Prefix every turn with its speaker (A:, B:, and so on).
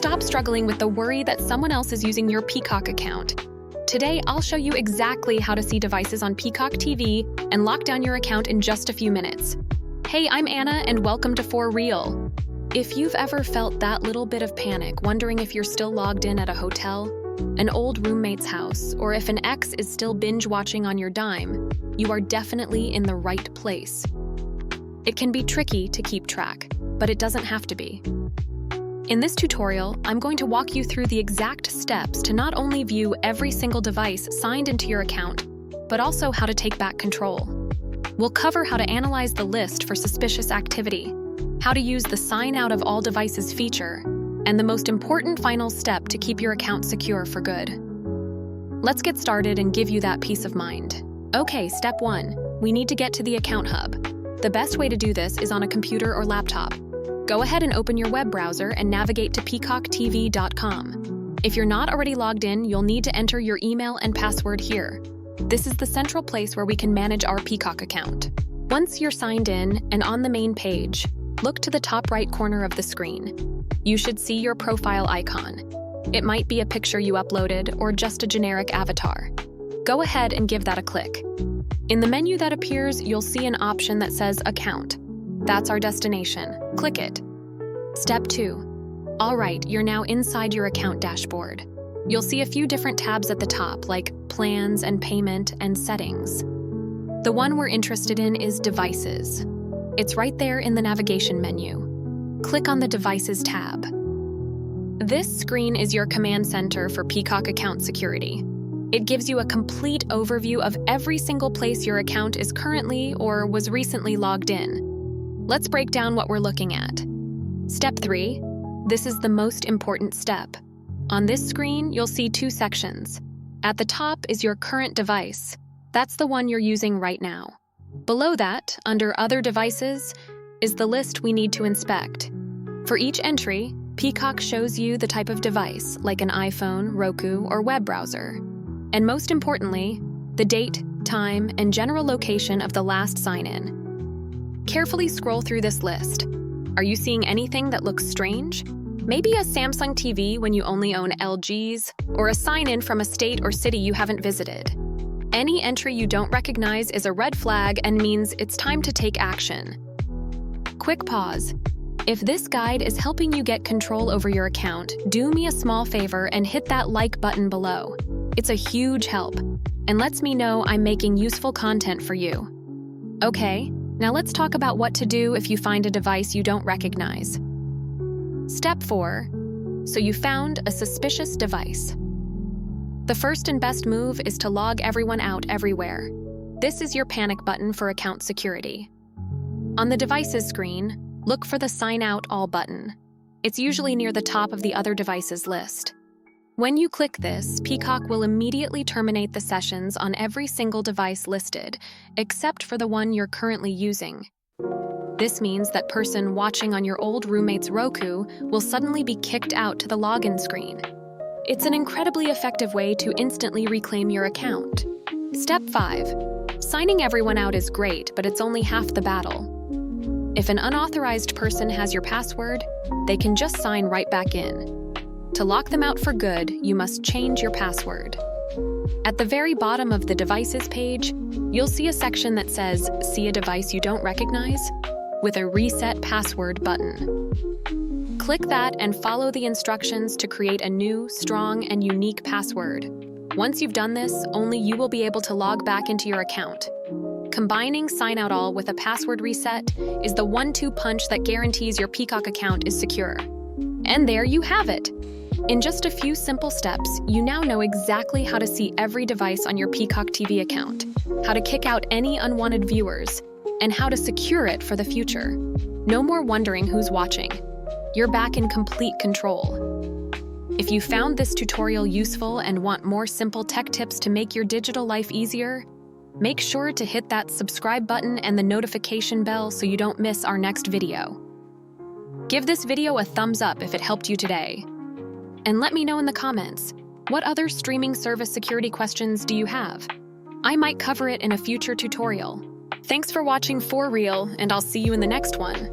A: stop struggling with the worry that someone else is using your Peacock account. Today, I'll show you exactly how to see devices on Peacock TV and lock down your account in just a few minutes. Hey, I'm Anna, and welcome to For Real. If you've ever felt that little bit of panic, wondering if you're still logged in at a hotel, an old roommate's house, or if an ex is still binge-watching on your dime, you are definitely in the right place. It can be tricky to keep track, but it doesn't have to be. In this tutorial, I'm going to walk you through the exact steps to not only view every single device signed into your account, but also how to take back control. We'll cover how to analyze the list for suspicious activity, how to use the Sign Out of All Devices feature, and the most important final step to keep your account secure for good. Let's get started and give you that peace of mind. Okay, step 1. We need to get to the Account Hub. The best way to do this is on a computer or laptop. Go ahead and open your web browser and navigate to peacocktv.com. If you're not already logged in, you'll need to enter your email and password here. This is the central place where we can manage our Peacock account. Once you're signed in and on the main page, look to the top right corner of the screen. You should see your profile icon. It might be a picture you uploaded or just a generic avatar. Go ahead and give that a click. In the menu that appears, you'll see an option that says Account. That's our destination. Click it. Step 2. All right, you're now inside your account dashboard. You'll see a few different tabs at the top, like Plans and Payment and Settings. The one we're interested in is Devices. It's right there in the navigation menu. Click on the Devices tab. This screen is your command center for Peacock account security. It gives you a complete overview of every single place your account is currently or was recently logged in. Let's break down what we're looking at. Step 3. This is the most important step. On this screen, you'll see 2 sections. At the top is your current device. That's the one you're using right now. Below that, under Other Devices, is the list we need to inspect. For each entry, Peacock shows you the type of device, like an iPhone, Roku, or web browser. And most importantly, the date, time, and general location of the last sign-in. Carefully scroll through this list. Are you seeing anything that looks strange? Maybe a Samsung TV when you only own LGs, or a sign-in from a state or city you haven't visited. Any entry you don't recognize is a red flag and means it's time to take action. Quick pause. If this guide is helping you get control over your account, do me a small favor and hit that like button below. It's a huge help, and lets me know I'm making useful content for you. Okay, now let's talk about what to do if you find a device you don't recognize. Step 4. So you found a suspicious device. The first and best move is to log everyone out everywhere. This is your panic button for account security. On the Devices screen, look for the Sign Out All button. It's usually near the top of the Other Devices list. When you click this, Peacock will immediately terminate the sessions on every single device listed, except for the one you're currently using. This means that person watching on your old roommate's Roku will suddenly be kicked out to the login screen. It's an incredibly effective way to instantly reclaim your account. Step 5. Signing everyone out is great, but it's only half the battle. If an unauthorized person has your password, they can just sign right back in. To lock them out for good, you must change your password. At the very bottom of the Devices page, you'll see a section that says See a device you don't recognize? With a Reset Password button. Click that and follow the instructions to create a new, strong, and unique password. Once you've done this, only you will be able to log back into your account. Combining Sign Out All with a password reset is the 1-2 punch that guarantees your Peacock account is secure. And there you have it! In just a few simple steps, you now know exactly how to see every device on your Peacock TV account, how to kick out any unwanted viewers, and how to secure it for the future. No more wondering who's watching. You're back in complete control. If you found this tutorial useful and want more simple tech tips to make your digital life easier, make sure to hit that subscribe button and the notification bell so you don't miss our next video. Give this video a thumbs up if it helped you today. And let me know in the comments, what other streaming service security questions do you have? I might cover it in a future tutorial. Thanks for watching For Real, and I'll see you in the next one.